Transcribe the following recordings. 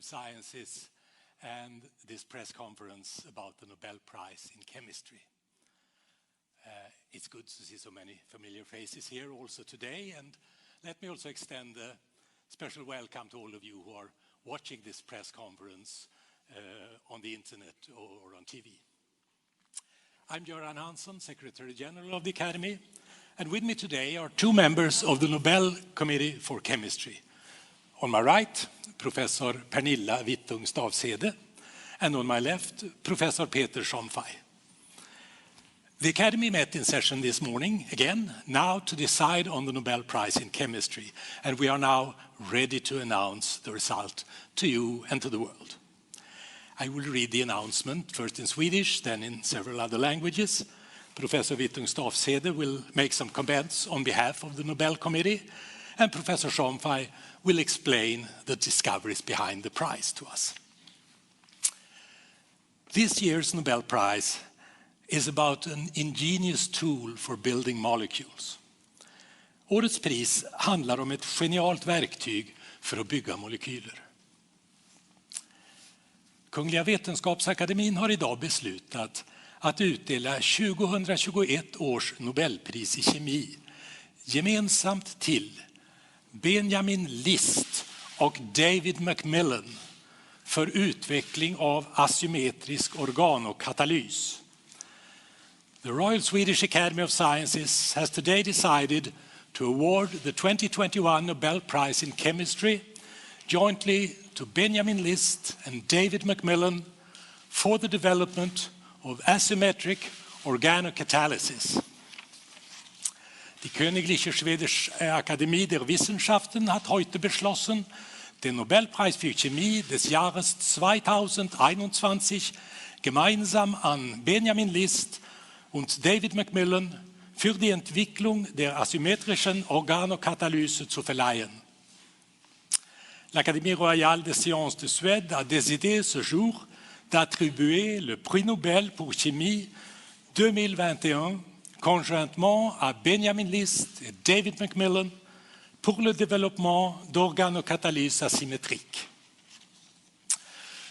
of Sciences and this press conference about the Nobel Prize in Chemistry. It's good to see so many familiar faces here also today, and let me also extend a special welcome to all of you who are watching this press conference on the internet or on TV. I'm Göran Hansson, Secretary General of the Academy, and with me today are two members of the Nobel Committee for Chemistry. On my right, Professor Pernilla Vittung-Stavsede, and on my left, Professor Peter Schomfei. The Academy met in session this morning, again, now to decide on the Nobel Prize in Chemistry, and we are now ready to announce the result to you and to the world. I will read the announcement, first in Swedish, then in several other languages. Professor Vittung-Stavsede will make some comments on behalf of the Nobel Committee, and Professor Schomfei will explain the discoveries behind the prize to us. This year's Nobel Prize is about an ingenious tool for building molecules. Årets pris handlar om ett genialt verktyg för att bygga molekyler. Kungliga Vetenskapsakademin har idag beslutat att utdela 2021 års Nobelpris i kemi gemensamt till Benjamin List och David MacMillan för utveckling av asymmetrisk organokatalys. The Royal Swedish Academy of Sciences has today decided to award the 2021 Nobel Prize in Chemistry jointly to Benjamin List and David MacMillan for the development of asymmetric organocatalysis. Die Königliche Schwedische Akademie der Wissenschaften hat heute beschlossen, den Nobelpreis für Chemie des Jahres 2021 gemeinsam an Benjamin List und David MacMillan für die Entwicklung der asymmetrischen Organokatalyse zu verleihen. L'Académie royale des sciences de Suède a décidé ce jour d'attribuer le prix Nobel pour chimie 2021 conjointement à Benjamin List et David MacMillan pour le développement d'organokatalyse asymétrique.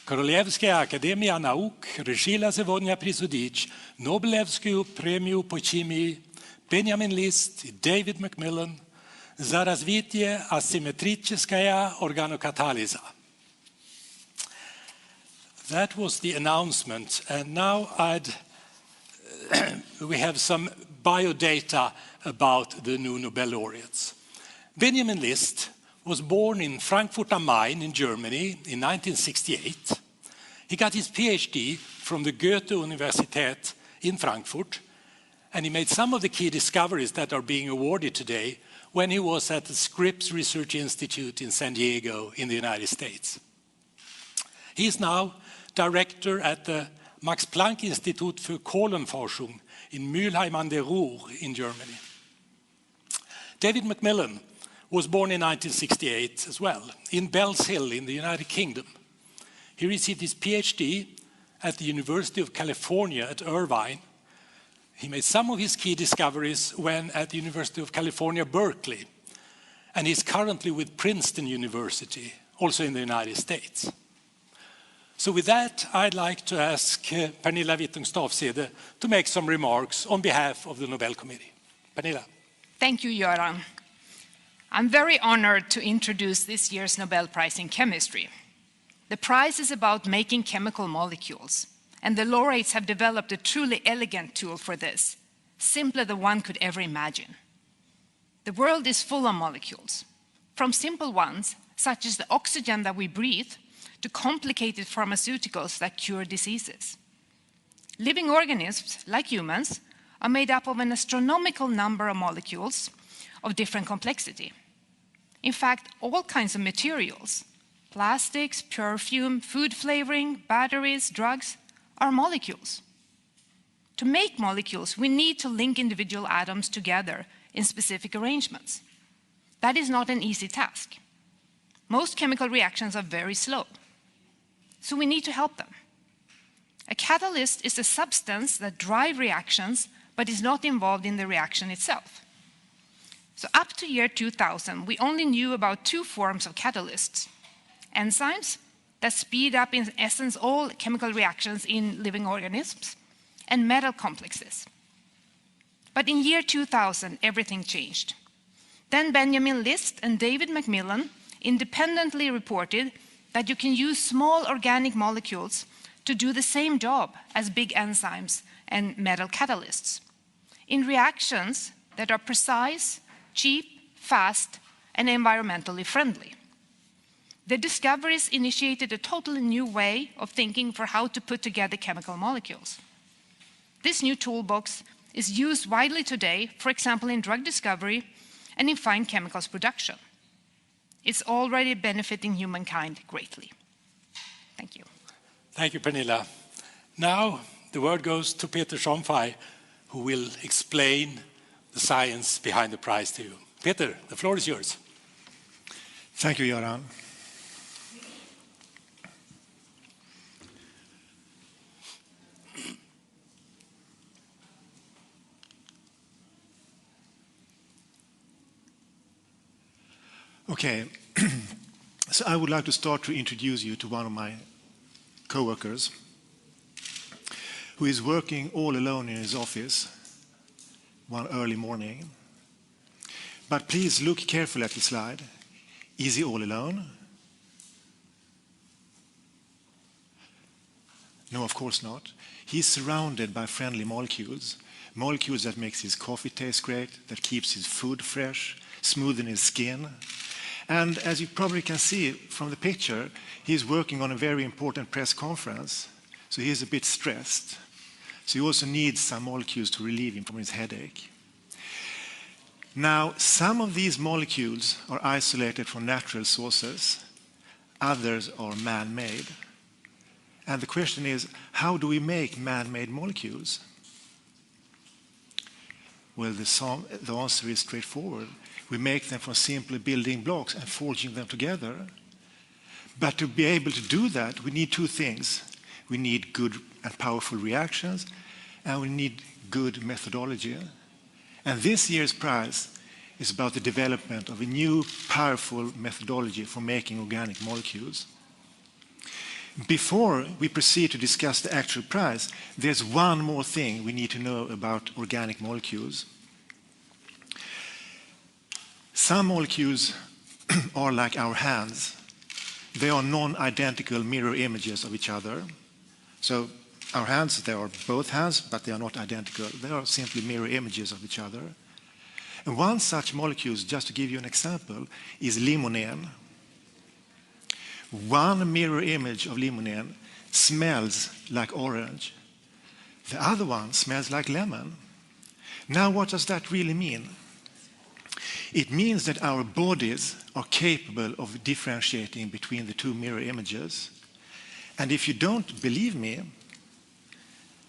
Korolevskaya Akademia Nauk решила сегодня присудить Нобелевскую премию по химии Benjamin List и David MacMillan за развитие асимметрическая organokatalysa. That was the announcement, and now we have some biodata about the new Nobel laureates. Benjamin List was born in Frankfurt am Main in Germany in 1968. He got his PhD from the Goethe Universität in Frankfurt, and he made some of the key discoveries that are being awarded today when he was at the Scripps Research Institute in San Diego in the United States. He is now director at the Max Planck Institut für Kohlenforschung in Mülheim an der Ruhr in Germany. David MacMillan was born in 1968 as well, in Bells Hill in the United Kingdom. He received his PhD at the University of California at Irvine. He made some of his key discoveries when at the University of California, Berkeley, and he's currently with Princeton University, also in the United States. So with that, I'd like to ask Pernilla Vittung-Stavsede to make some remarks on behalf of the Nobel Committee. Pernilla. Thank you, Göran. I'm very honored to introduce this year's Nobel Prize in Chemistry. The prize is about making chemical molecules, and the laureates have developed a truly elegant tool for this, simpler than one could ever imagine. The world is full of molecules, from simple ones, such as the oxygen that we breathe, to complicated pharmaceuticals that cure diseases. Living organisms, like humans, are made up of an astronomical number of molecules of different complexity. In fact, all kinds of materials, plastics, perfume, food flavoring, batteries, drugs, are molecules. To make molecules, we need to link individual atoms together in specific arrangements. That is not an easy task. Most chemical reactions are very slow, so we need to help them. A catalyst is a substance that drives reactions but is not involved in the reaction itself. So up to year 2000, we only knew about two forms of catalysts, enzymes that speed up, in essence, all chemical reactions in living organisms, and metal complexes. But in year 2000, everything changed. Then Benjamin List and David MacMillan independently reported that you can use small organic molecules to do the same job as big enzymes and metal catalysts in reactions that are precise, cheap, fast, and environmentally friendly. The discoveries initiated a totally new way of thinking for how to put together chemical molecules. This new toolbox is used widely today, for example, in drug discovery and in fine chemicals production. It's already benefiting humankind greatly. Thank you. Thank you, Pernilla. Now the word goes to Peter Schomfei, who will explain the science behind the prize to you. Peter, the floor is yours. Thank you, Göran. Okay, so I would like to start to introduce you to one of my co-workers who is working all alone in his office one early morning. But please look carefully at the slide. Is he all alone? No, of course not. He's surrounded by friendly molecules, molecules that makes his coffee taste great, that keeps his food fresh, smoothing his skin. And as you probably can see from the picture, he's working on a very important press conference, so he's a bit stressed. So he also needs some molecules to relieve him from his headache. Now, some of these molecules are isolated from natural sources, others are man-made. And the question is, how do we make man-made molecules? Well, the answer is straightforward. We make them from simple building blocks and forging them together. But to be able to do that, we need two things. We need good and powerful reactions, and we need good methodology. And this year's prize is about the development of a new, powerful methodology for making organic molecules. Before we proceed to discuss the actual prize, there's one more thing we need to know about organic molecules. Some molecules are like our hands. They are non-identical mirror images of each other. So our hands, they are both hands, but they are not identical. They are simply mirror images of each other. And one such molecule, just to give you an example, is limonene. One mirror image of limonene smells like orange. The other one smells like lemon. Now, what does that really mean? It means that our bodies are capable of differentiating between the two mirror images. And if you don't believe me,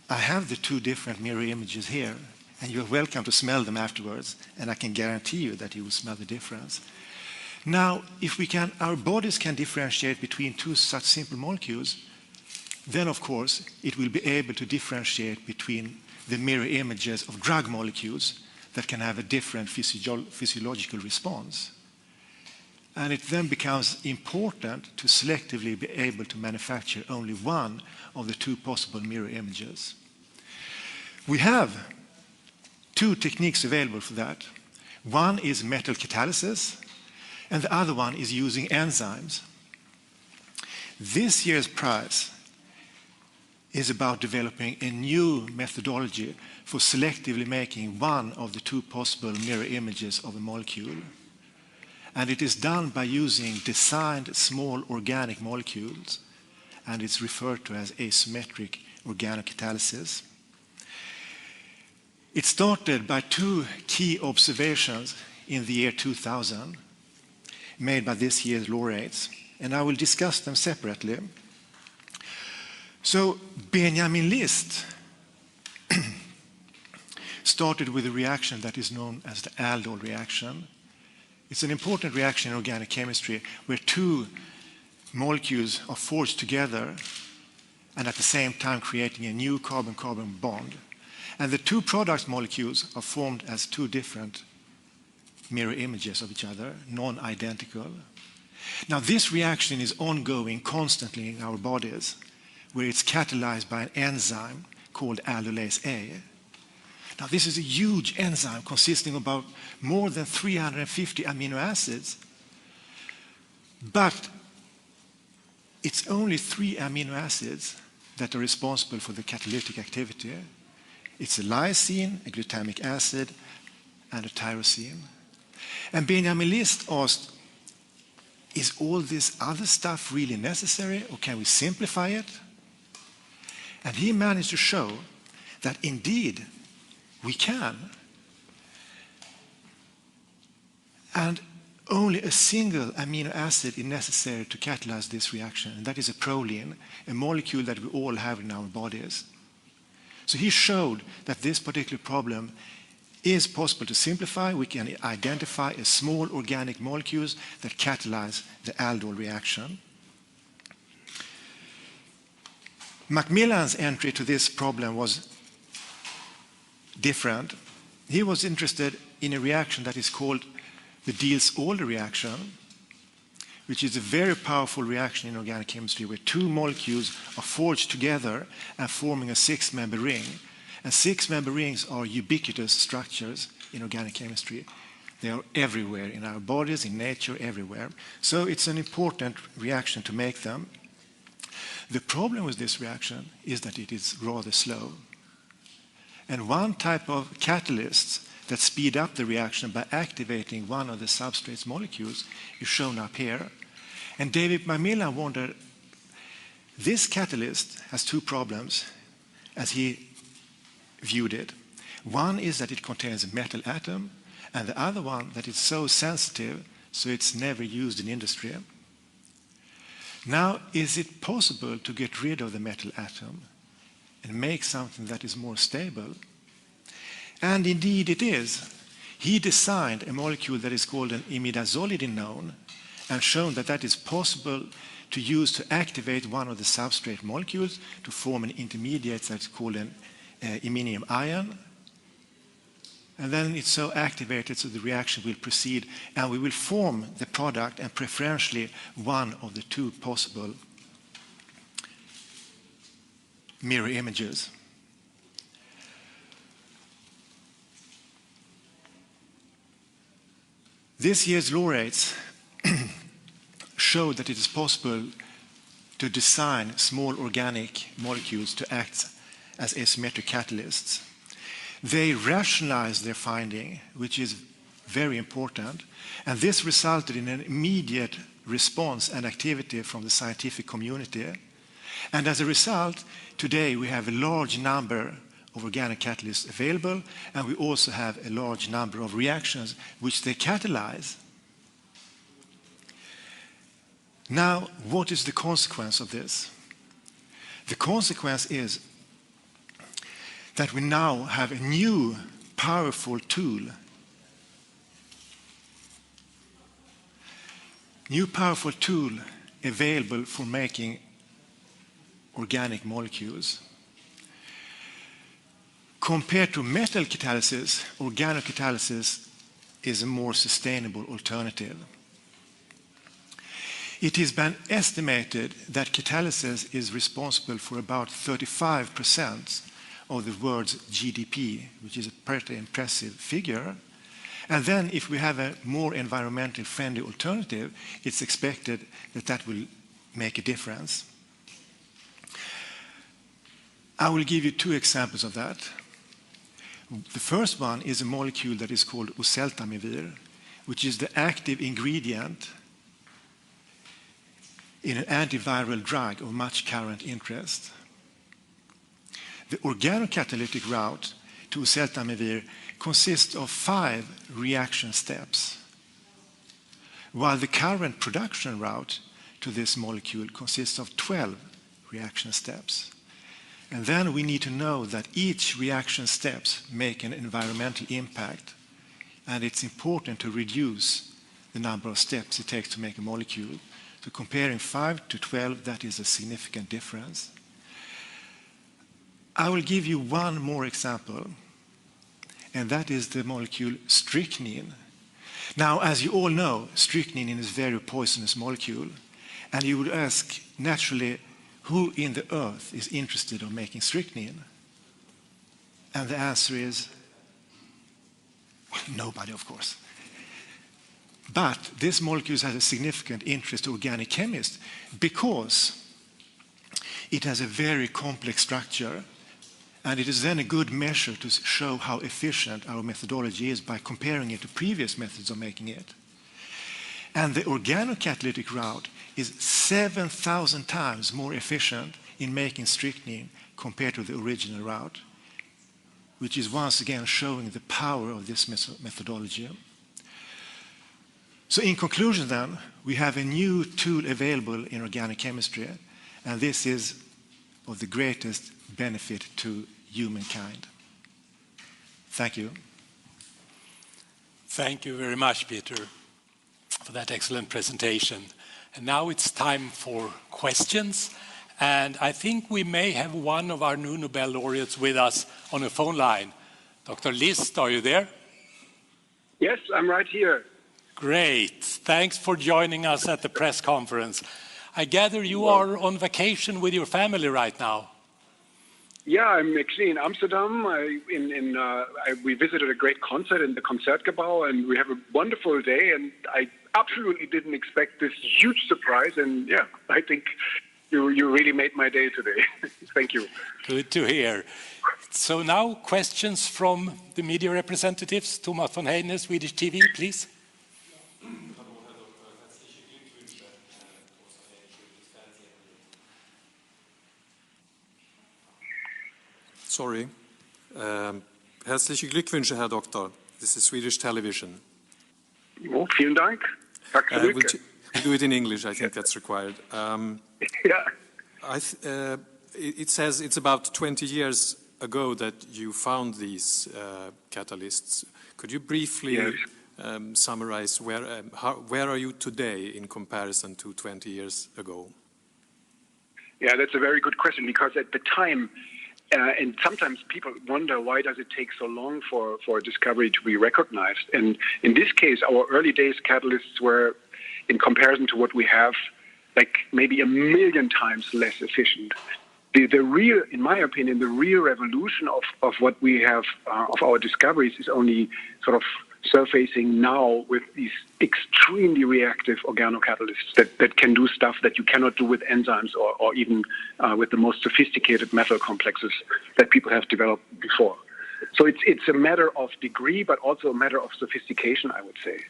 I have the two different mirror images here, and you're welcome to smell them afterwards, and I can guarantee you that you will smell the difference. Now, if our bodies can differentiate between two such simple molecules, then of course it will be able to differentiate between the mirror images of drug molecules that can have a different physiological response. And it then becomes important to selectively be able to manufacture only one of the two possible mirror images. We have two techniques available for that. One is metal catalysis, and the other one is using enzymes. This year's prize is about developing a new methodology for selectively making one of the two possible mirror images of a molecule. And it is done by using designed small organic molecules, and it's referred to as asymmetric organocatalysis. It started by two key observations in the year 2000 made by this year's laureates, and I will discuss them separately. So Benjamin List started with a reaction that is known as the aldol reaction. It's an important reaction in organic chemistry where two molecules are forged together and at the same time creating a new carbon-carbon bond. And the two product molecules are formed as two different mirror images of each other, non-identical. Now, this reaction is ongoing constantly in our bodies, where it's catalyzed by an enzyme called aldolase A. Now, this is a huge enzyme consisting of about more than 350 amino acids, but it's only 3 amino acids that are responsible for the catalytic activity. It's a lysine, a glutamic acid, and a tyrosine. And Benjamin List asked, is all this other stuff really necessary, or can we simplify it? And he managed to show that indeed we can. And only a single amino acid is necessary to catalyze this reaction, and that is a proline, a molecule that we all have in our bodies. So he showed that this particular problem is possible to simplify. We can identify a small organic molecules that catalyze the aldol reaction. MacMillan's entry to this problem was different. He was interested in a reaction that is called the Diels-Alder reaction, which is a very powerful reaction in organic chemistry where 2 molecules are forged together and forming a 6-member ring. And 6-member rings are ubiquitous structures in organic chemistry. They are everywhere in our bodies, in nature, everywhere. So it's an important reaction to make them. The problem with this reaction is that it is rather slow. And one type of catalysts that speed up the reaction by activating one of the substrate's molecules is shown up here. And David MacMillan wondered, this catalyst has 2 problems as he viewed it. One is that it contains a metal atom, and the other one that it's so sensitive, so it's never used in industry. Now, is it possible to get rid of the metal atom and make something that is more stable? And indeed it is. He designed a molecule that is called an imidazolidinone and shown that that is possible to use to activate one of the substrate molecules to form an intermediate that's called an iminium ion. And then it's so activated so the reaction will proceed and we will form the product and preferentially one of the 2 possible mirror images. This year's laureates showed that it is possible to design small organic molecules to act as asymmetric catalysts. They rationalized their finding, which is very important, and this resulted in an immediate response and activity from the scientific community. And as a result, today we have a large number of organic catalysts available, and we also have a large number of reactions which they catalyze. Now, what is the consequence of this? The consequence is that we now have a new powerful tool. New powerful tool available for making organic molecules. Compared to metal catalysis, organocatalysis is a more sustainable alternative. It has been estimated that catalysis is responsible for about 35% of the world's GDP, which is a pretty impressive figure. And then if we have a more environmentally friendly alternative, it's expected that that will make a difference. I will give you 2 examples of that. The first one is a molecule that is called oseltamivir, which is the active ingredient in an antiviral drug of much current interest. The organocatalytic route to oseltamivir consists of 5 reaction steps, while the current production route to this molecule consists of 12 reaction steps. And then we need to know that each reaction steps make an environmental impact, and it's important to reduce the number of steps it takes to make a molecule. So comparing 5 to 12, that is a significant difference. I will give you one more example, and that is the molecule strychnine. Now, as you all know, strychnine is a very poisonous molecule, and you would ask, naturally, who in the earth is interested in making strychnine? And the answer is, well, nobody, of course. But this molecule has a significant interest to organic chemists because it has a very complex structure, and it is then a good measure to show how efficient our methodology is by comparing it to previous methods of making it. And the organocatalytic route is 7,000 times more efficient in making strychnine compared to the original route, which is once again showing the power of this methodology. So in conclusion then, we have a new tool available in organic chemistry, and this is of the greatest benefit to humankind. Thank you. Thank you very much, Peter, for that excellent presentation. And now it's time for questions. And I think we may have one of our new Nobel laureates with us on a phone line. Dr. List, are you there? Yes, I'm right here. Great. Thanks for joining us at the press conference. I gather you are on vacation with your family right now. Yeah, I'm actually in Amsterdam. We visited a great concert in the Concertgebouw, and we have a wonderful day. And I absolutely didn't expect this huge surprise. And yeah, I think you really made my day today. Thank you. Good to hear. So now questions from the media representatives. Thomas von Heine, Swedish TV, please. Sorry. Herzliche Glückwünsche, Herr Doktor. This is Swedish television. Oh, vielen Dank. Tack så mycket. We'll do it in English. I think that's required. Yeah. It says it's about 20 years ago that you found these catalysts. Could you briefly summarize where are you today in comparison to 20 years ago? Yeah, that's a very good question, because at the time, and sometimes people wonder, why does it take so long for a discovery to be recognized? And in this case, our early days catalysts were, in comparison to what we have, like maybe 1 million times less efficient. The real, in my opinion, the real revolution of what we have, of our discoveries, is only sort of surfacing now with these extremely reactive organocatalysts that can do stuff that you cannot do with enzymes or even with the most sophisticated metal complexes that people have developed before. So it's a matter of degree, but also a matter of sophistication, I would say.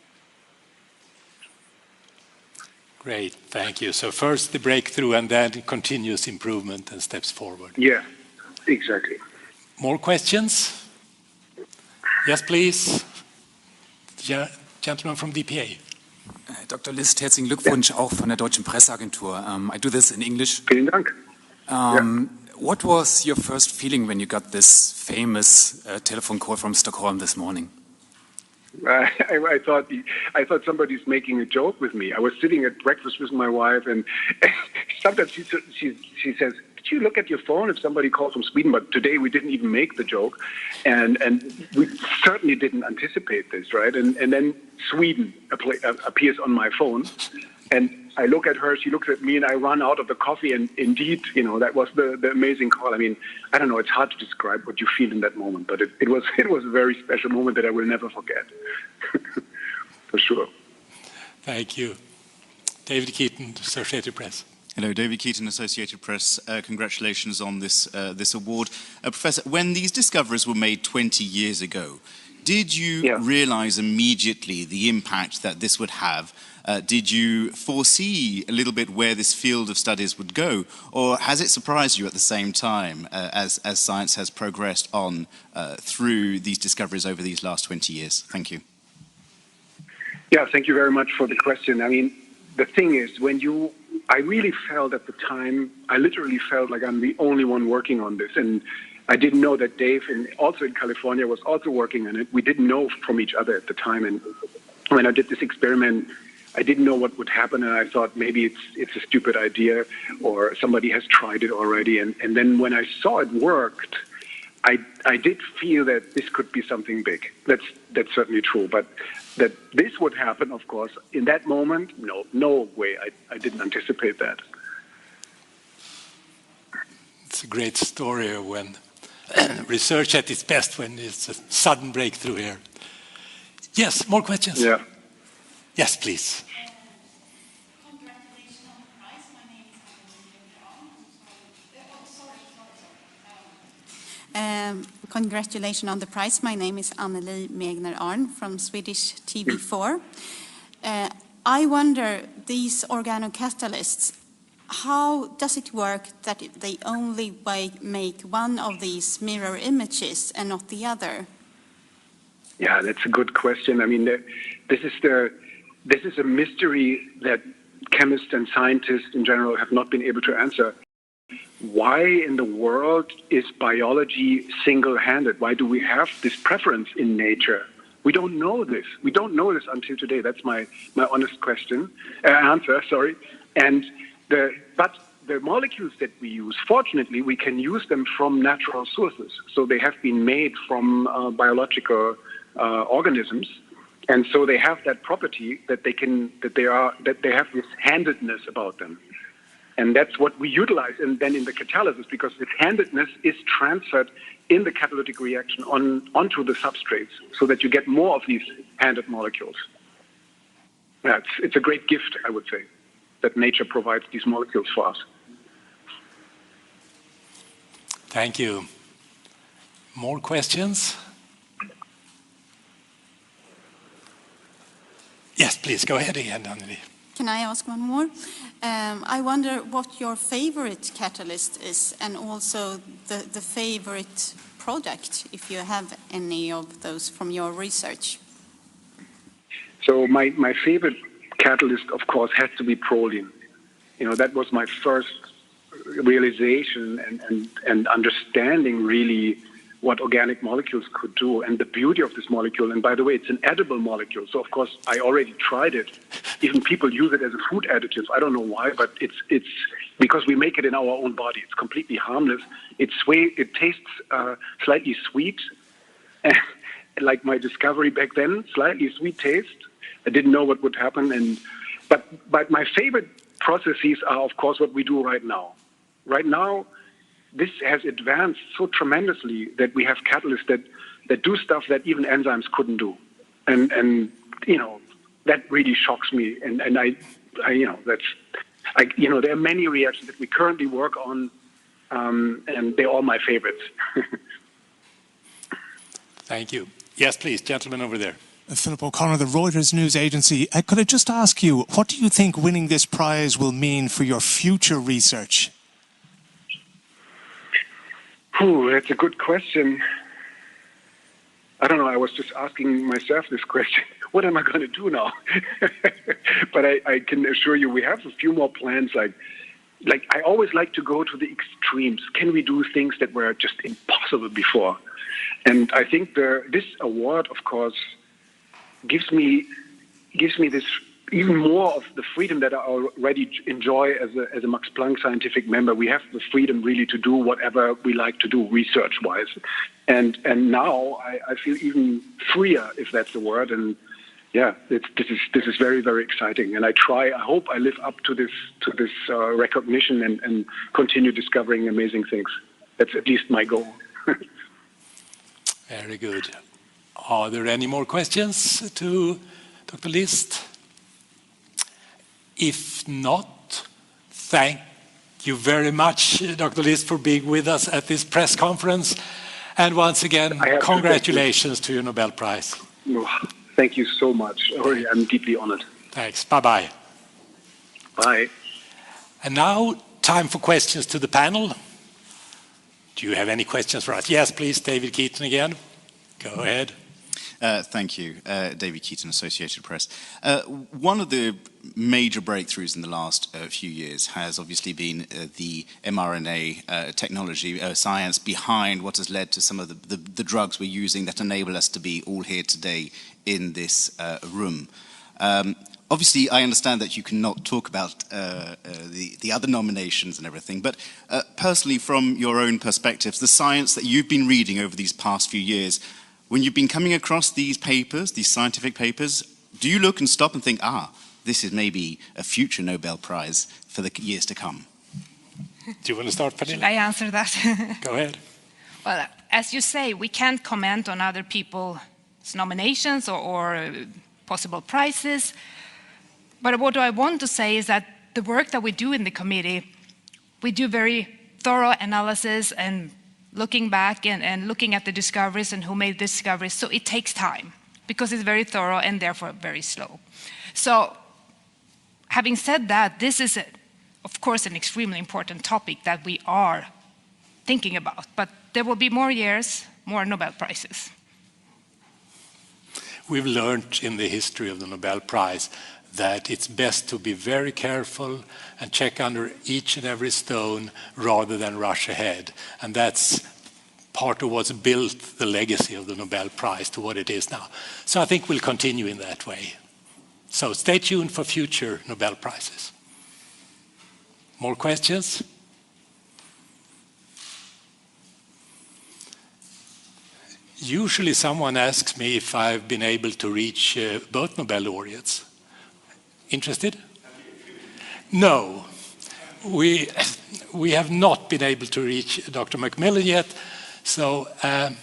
Great, thank you. So first the breakthrough and then continuous improvement and steps forward. Yeah, exactly. More questions? Yes, please. Gentleman from DPA. Dr. List, herzlichen Glückwunsch auch von der Deutschen Presseagentur. I do this in English. Vielen Dank. What was your first feeling when you got this famous telephone call from Stockholm this morning? I thought somebody's making a joke with me. I was sitting at breakfast with my wife, and sometimes she says, "Did you look at your phone if somebody called from Sweden?" But today we didn't even make the joke, and we certainly didn't anticipate this, right? And then Sweden appears on my phone, and I look at her, she looks at me, and I run out of the coffee, and indeed, that was the amazing call. I mean, I don't know, it's hard to describe what you feel in that moment, but it was a very special moment that I will never forget, for sure. Thank you. David Keaton, Associated Press. Hello, David Keaton, Associated Press. Congratulations on this award. Professor, when these discoveries were made 20 years ago, did you realize immediately the impact that this would have? Did you foresee a little bit where this field of studies would go? Or has it surprised you at the same time as science has progressed on through these discoveries over these last 20 years? Thank you. Yeah, thank you very much for the question. I mean, the thing is, I really felt at the time, I literally felt like I'm the only one working on this. And I didn't know that Dave, also in California, was also working on it. We didn't know from each other at the time. And when I did this experiment, I didn't know what would happen, and I thought maybe it's a stupid idea or somebody has tried it already. And then when I saw it worked, I did feel that this could be something big. That's certainly true. But That this would happen, of course, in that moment, no way. I didn't anticipate that. It's a great story when research at its best, when it's a sudden breakthrough here. Yes, more questions? Yeah. Yes, please. Congratulations on the prize. My name is congratulations on the prize. My name is Anneli Megner-Arn from Swedish TV4. I wonder, these organocatalysts, how does it work that they only make one of these mirror images and not the other? Yeah, that's a good question. I mean, this is a mystery that chemists and scientists in general have not been able to answer. Why in the world is biology single-handed? Why do we have this preference in nature? We don't know this. We don't know this until today. That's my honest answer. Sorry. But the molecules that we use, fortunately, we can use them from natural sources. So they have been made from biological organisms, and so they have that property that they have this handedness about them. And that's what we utilize, and then in the catalysis, because this handedness is transferred in the catalytic reaction onto the substrates, so that you get more of these handed molecules. Yeah, it's a great gift, I would say, that nature provides these molecules for us. Thank you. More questions? Yes, please, go ahead again, Anneli. Can I ask one more? I wonder what your favorite catalyst is, and also the favorite product, if you have any of those from your research. So my favorite catalyst, of course, has to be proline. You know, that was my first realization and understanding really what organic molecules could do, and the beauty of this molecule. And by the way, it's an edible molecule, so of course I already tried it. Even people use it as a food additive. I don't know why, but it's because we make it in our own body. It's completely harmless. It tastes slightly sweet, like my discovery back then. Slightly sweet taste. I didn't know what would happen, but my favorite processes are, of course, what we do right now. Right now, this has advanced so tremendously that we have catalysts that do stuff that even enzymes couldn't do, and you know, that really shocks me. And I there are many reactions that we currently work on, and they're all my favorites. Thank you. Yes, please, gentleman over there. Philip O'Connor, the Reuters news agency. Could I just ask you, what do you think winning this prize will mean for your future research? That's a good question. I don't know. I was just asking myself this question. What am I going to do now? But I can assure you we have a few more plans. Like I always like to go to the extremes. Can we do things that were just impossible before? And I think this award, of course, gives me this even more of the freedom that I already enjoy as a Max Planck scientific member. We have the freedom really to do whatever we like to do research-wise, and now I feel even freer, if that's the word. And yeah, this is very, very exciting. And I hope I live up to this recognition and continue discovering amazing things. That's at least my goal. Very good. Are there any more questions to Dr. List? If not, thank you very much, Dr. List, for being with us at this press conference. And once again, congratulations to your Nobel Prize. Thank you so much. I'm deeply honored. Thanks. Bye-bye. Bye. And now, time for questions to the panel. Do you have any questions for us? Yes, please, David Keaton again. Go ahead. Thank you, David Keaton, Associated Press. One of the major breakthroughs in the last few years has obviously been the mRNA technology, science behind what has led to some of the drugs we're using that enable us to be all here today in this room. Obviously, I understand that you cannot talk about the other nominations and everything, but personally, from your own perspectives, the science that you've been reading over these past few years, when you've been coming across these papers, these scientific papers, do you look and stop and think, this is maybe a future Nobel Prize for the years to come? Do you want to start, Pernilla? Should I answer that? Go ahead. Well, as you say, we can't comment on other people's nominations or possible prizes. But what I want to say is that the work that we do in the committee, we do very thorough analysis and looking back and looking at the discoveries and who made the discoveries. So it takes time because it's very thorough and therefore very slow. So having said that, this is, of course, an extremely important topic that we are thinking about. But there will be more years, more Nobel Prizes. We've learned in the history of the Nobel Prize that it's best to be very careful and check under each and every stone rather than rush ahead. And that's part of what's built the legacy of the Nobel Prize to what it is now. So I think we'll continue in that way. So stay tuned for future Nobel Prizes. More questions? Usually someone asks me if I've been able to reach both Nobel laureates. Interested? No, we have not been able to reach Dr. MacMillan yet. So I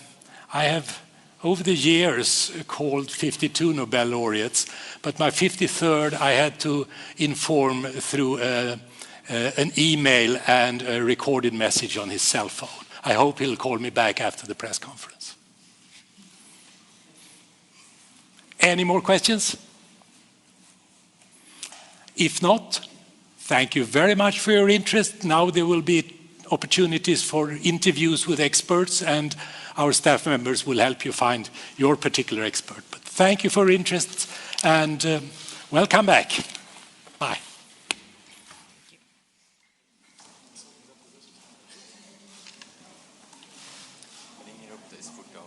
have, over the years, called 52 Nobel laureates, but my 53rd I had to inform through an email and a recorded message on his cell phone. I hope he'll call me back after the press conference. Any more questions? If not, thank you very much for your interest. Now there will be opportunities for interviews with experts, and our staff members will help you find your particular expert. But thank you for your interest, and welcome back. Bye. Ringer upp dig så fort du har